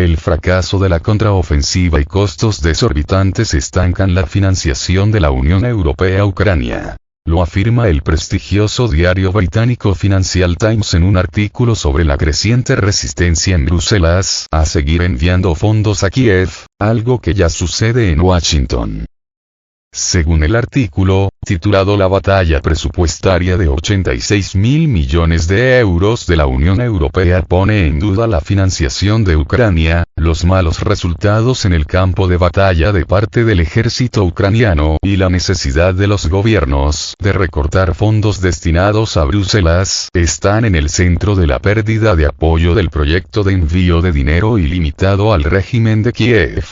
El fracaso de la contraofensiva y costos desorbitantes estancan la financiación de la Unión Europea a Ucrania. Lo afirma el prestigioso diario británico Financial Times en un artículo sobre la creciente resistencia en Bruselas a seguir enviando fondos a Kiev, algo que ya sucede en Washington. Según el artículo, titulado La batalla presupuestaria de 86.000 millones de euros de la Unión Europea pone en duda la financiación de Ucrania, los malos resultados en el campo de batalla de parte del ejército ucraniano y la necesidad de los gobiernos de recortar fondos destinados a Bruselas están en el centro de la pérdida de apoyo del proyecto de envío de dinero ilimitado al régimen de Kiev.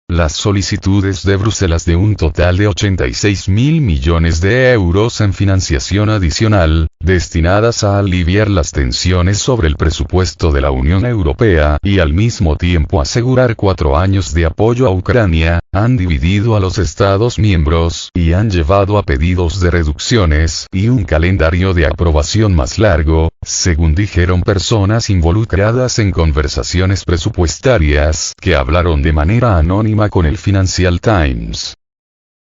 Las solicitudes de Bruselas de un total de 86.000 millones de euros en financiación adicional, destinadas a aliviar las tensiones sobre el presupuesto de la Unión Europea y al mismo tiempo asegurar 4 años de apoyo a Ucrania, han dividido a los Estados miembros y han llevado a pedidos de reducciones y un calendario de aprobación más largo, según dijeron personas involucradas en conversaciones presupuestarias que hablaron de manera anónima con el Financial Times.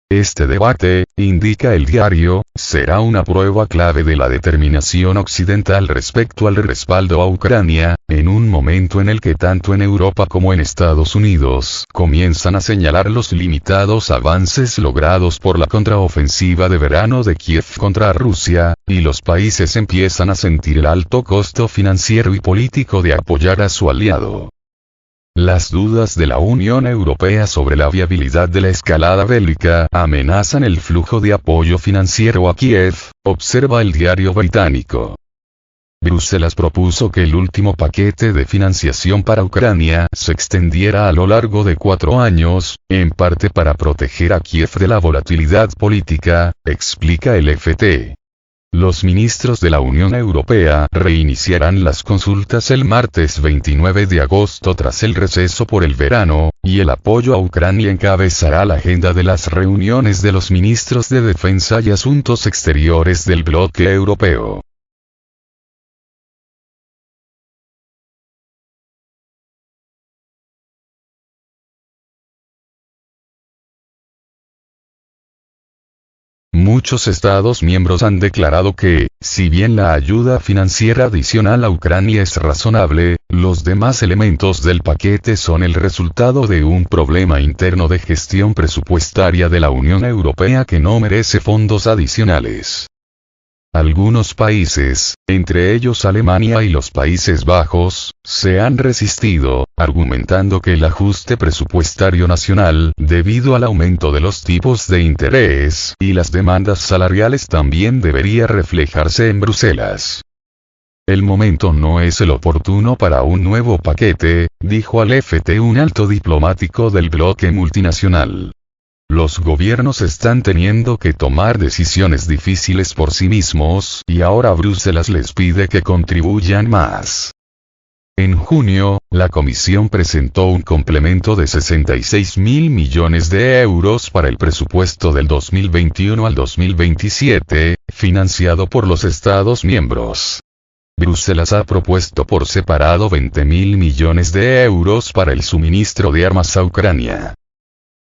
Este debate, indica el diario, será una prueba clave de la determinación occidental respecto al respaldo a Ucrania, en un momento en el que tanto en Europa como en Estados Unidos comienzan a señalar los limitados avances logrados por la contraofensiva de verano de Kiev contra Rusia, y los países empiezan a sentir el alto costo financiero y político de apoyar a su aliado. Las dudas de la Unión Europea sobre la viabilidad de la escalada bélica amenazan el flujo de apoyo financiero a Kiev, observa el diario británico. Bruselas propuso que el último paquete de financiación para Ucrania se extendiera a lo largo de 4 años, en parte para proteger a Kiev de la volatilidad política, explica el FT. Los ministros de la Unión Europea reiniciarán las consultas el martes 29 de agosto tras el receso por el verano, y el apoyo a Ucrania encabezará la agenda de las reuniones de los ministros de Defensa y Asuntos Exteriores del bloque europeo. Muchos Estados miembros han declarado que, si bien la ayuda financiera adicional a Ucrania es razonable, los demás elementos del paquete son el resultado de un problema interno de gestión presupuestaria de la Unión Europea que no merece fondos adicionales. Algunos países, entre ellos Alemania y los Países Bajos, se han resistido, argumentando que el ajuste presupuestario nacional, debido al aumento de los tipos de interés y las demandas salariales también debería reflejarse en Bruselas. El momento no es el oportuno para un nuevo paquete, dijo al FT un alto diplomático del bloque multinacional. Los gobiernos están teniendo que tomar decisiones difíciles por sí mismos y ahora Bruselas les pide que contribuyan más. En junio, la Comisión presentó un complemento de 66.000 millones de euros para el presupuesto del 2021 al 2027, financiado por los Estados miembros. Bruselas ha propuesto por separado 20.000 millones de euros para el suministro de armas a Ucrania.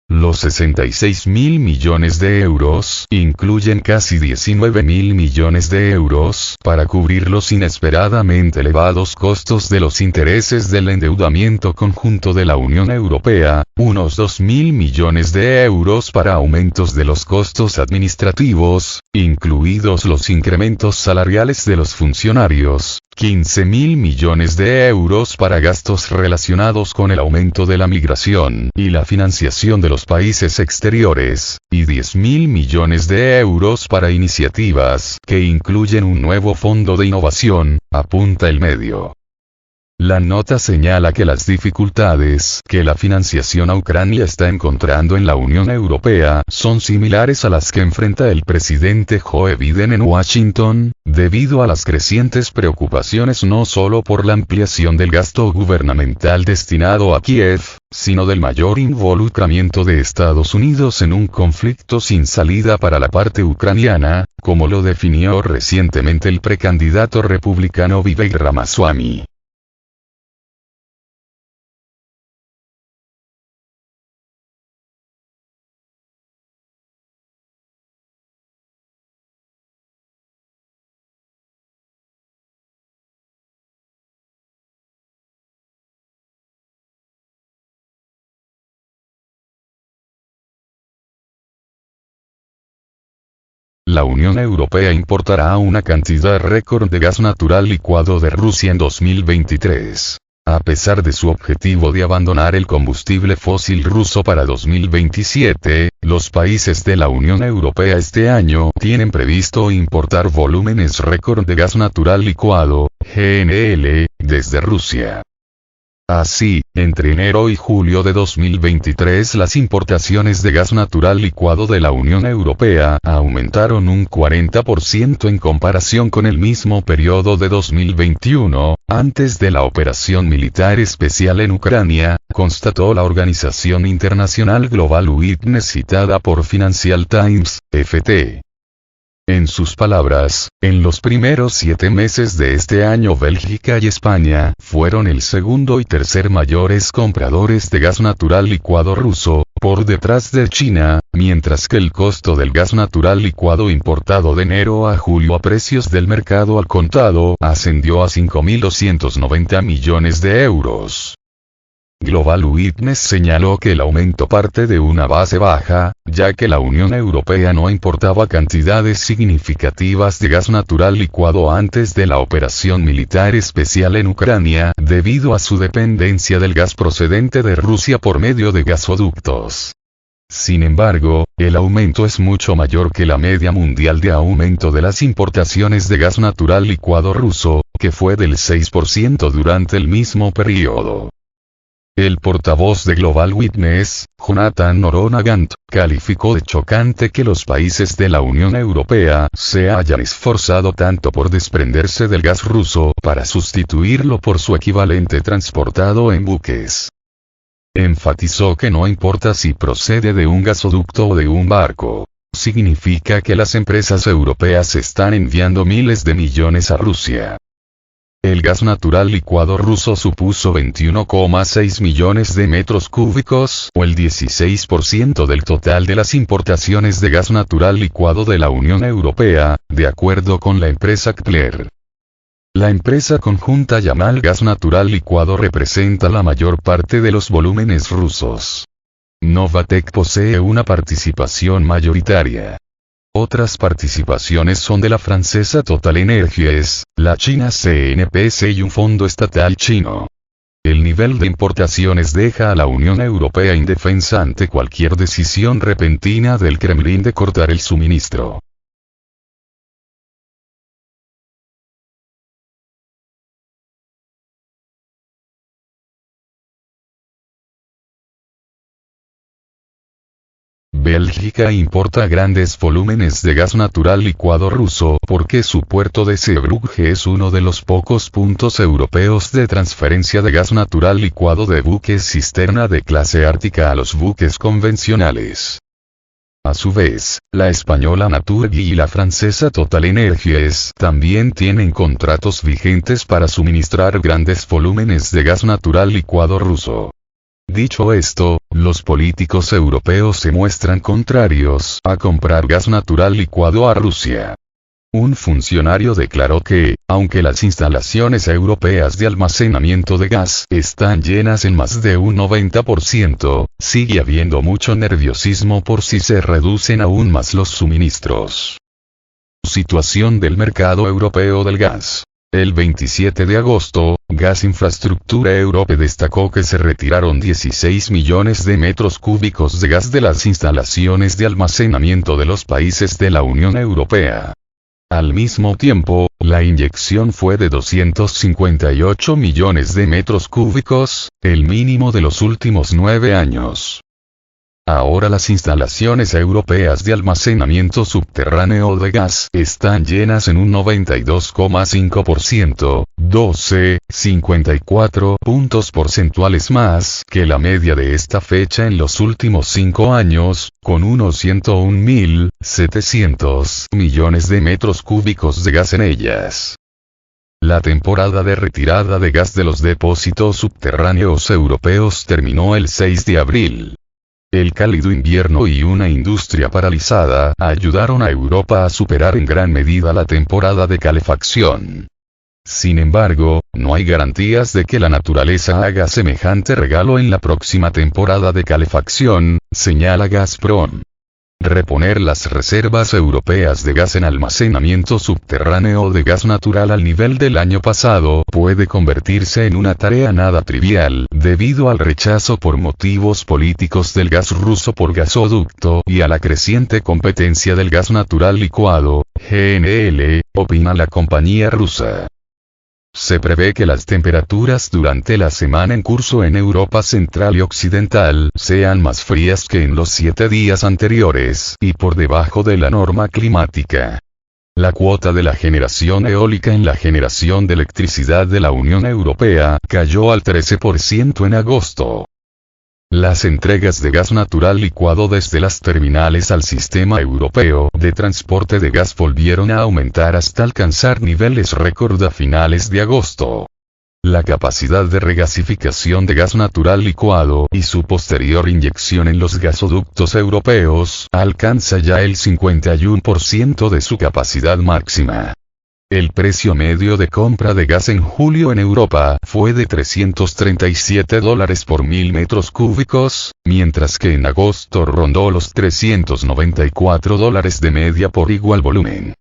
Los 66.000 millones de euros incluyen casi 19.000 millones de euros para cubrir los inesperadamente elevados costos de los intereses del endeudamiento conjunto de la Unión Europea, unos 2.000 millones de euros para aumentos de los costos administrativos, incluidos los incrementos salariales de los funcionarios, 15.000 millones de euros para gastos relacionados con el aumento de la migración y la financiación de los países exteriores, y 10.000 millones de euros para iniciativas que incluyen un nuevo fondo de innovación, apunta el medio. La nota señala que las dificultades que la financiación a Ucrania está encontrando en la Unión Europea son similares a las que enfrenta el presidente Joe Biden en Washington, debido a las crecientes preocupaciones no solo por la ampliación del gasto gubernamental destinado a Kiev, sino del mayor involucramiento de Estados Unidos en un conflicto sin salida para la parte ucraniana, como lo definió recientemente el precandidato republicano Vivek Ramaswamy. la Unión Europea importará una cantidad récord de gas natural licuado de Rusia en 2023. A pesar de su objetivo de abandonar el combustible fósil ruso para 2027, los países de la Unión Europea este año tienen previsto importar volúmenes récord de gas natural licuado, GNL, desde Rusia. Así, entre enero y julio de 2023 las importaciones de gas natural licuado de la Unión Europea aumentaron un 40% en comparación con el mismo periodo de 2021, antes de la operación militar especial en Ucrania, constató la organización internacional Global Witness citada por Financial Times, FT. En sus palabras, en los primeros 7 meses de este año Bélgica y España fueron el segundo y tercer mayores compradores de gas natural licuado ruso, por detrás de China, mientras que el costo del gas natural licuado importado de enero a julio a precios del mercado al contado ascendió a 5.290 millones de euros. Global Witness señaló que el aumento parte de una base baja, ya que la Unión Europea no importaba cantidades significativas de gas natural licuado antes de la operación militar especial en Ucrania, debido a su dependencia del gas procedente de Rusia por medio de gasoductos. Sin embargo, el aumento es mucho mayor que la media mundial de aumento de las importaciones de gas natural licuado ruso, que fue del 6% durante el mismo periodo. El portavoz de Global Witness, Jonathan Noronha-Gant, calificó de chocante que los países de la Unión Europea se hayan esforzado tanto por desprenderse del gas ruso para sustituirlo por su equivalente transportado en buques. Enfatizó que no importa si procede de un gasoducto o de un barco. Significa que las empresas europeas están enviando miles de millones a Rusia. El gas natural licuado ruso supuso 21,6 millones de metros cúbicos o el 16% del total de las importaciones de gas natural licuado de la Unión Europea, de acuerdo con la empresa Kpler. La empresa conjunta Yamal Gas Natural Licuado representa la mayor parte de los volúmenes rusos. Novatek posee una participación mayoritaria. Otras participaciones son de la francesa Total Energies, la china CNPC y un fondo estatal chino. El nivel de importaciones deja a la Unión Europea indefensa ante cualquier decisión repentina del Kremlin de cortar el suministro. Bélgica importa grandes volúmenes de gas natural licuado ruso porque su puerto de Zeebrugge es uno de los pocos puntos europeos de transferencia de gas natural licuado de buques cisterna de clase ártica a los buques convencionales. A su vez, la española Naturgy y la francesa Total Energies también tienen contratos vigentes para suministrar grandes volúmenes de gas natural licuado ruso. Dicho esto, los políticos europeos se muestran contrarios a comprar gas natural licuado a Rusia. Un funcionario declaró que, aunque las instalaciones europeas de almacenamiento de gas están llenas en más de un 90%, sigue habiendo mucho nerviosismo por si se reducen aún más los suministros. Situación del mercado europeo del gas. El 27 de agosto, Gas Infrastructure Europe destacó que se retiraron 16 millones de metros cúbicos de gas de las instalaciones de almacenamiento de los países de la Unión Europea. Al mismo tiempo, la inyección fue de 258 millones de metros cúbicos, el mínimo de los últimos 9 años. Ahora las instalaciones europeas de almacenamiento subterráneo de gas están llenas en un 92,5%, 54 puntos porcentuales más que la media de esta fecha en los últimos 5 años, con unos 101.700 millones de metros cúbicos de gas en ellas. La temporada de retirada de gas de los depósitos subterráneos europeos terminó el 6 de abril. El cálido invierno y una industria paralizada ayudaron a Europa a superar en gran medida la temporada de calefacción. Sin embargo, no hay garantías de que la naturaleza haga semejante regalo en la próxima temporada de calefacción, señala Gazprom. Reponer las reservas europeas de gas en almacenamiento subterráneo de gas natural al nivel del año pasado puede convertirse en una tarea nada trivial, debido al rechazo por motivos políticos del gas ruso por gasoducto y a la creciente competencia del gas natural licuado, GNL, opina la compañía rusa. Se prevé que las temperaturas durante la semana en curso en Europa Central y Occidental sean más frías que en los 7 días anteriores, y por debajo de la norma climática. La cuota de la generación eólica en la generación de electricidad de la Unión Europea cayó al 13% en agosto. Las entregas de gas natural licuado desde las terminales al sistema europeo de transporte de gas volvieron a aumentar hasta alcanzar niveles récord a finales de agosto. La capacidad de regasificación de gas natural licuado y su posterior inyección en los gasoductos europeos alcanza ya el 51% de su capacidad máxima. El precio medio de compra de gas en julio en Europa fue de $337 por 1000 metros cúbicos, mientras que en agosto rondó los $394 de media por igual volumen.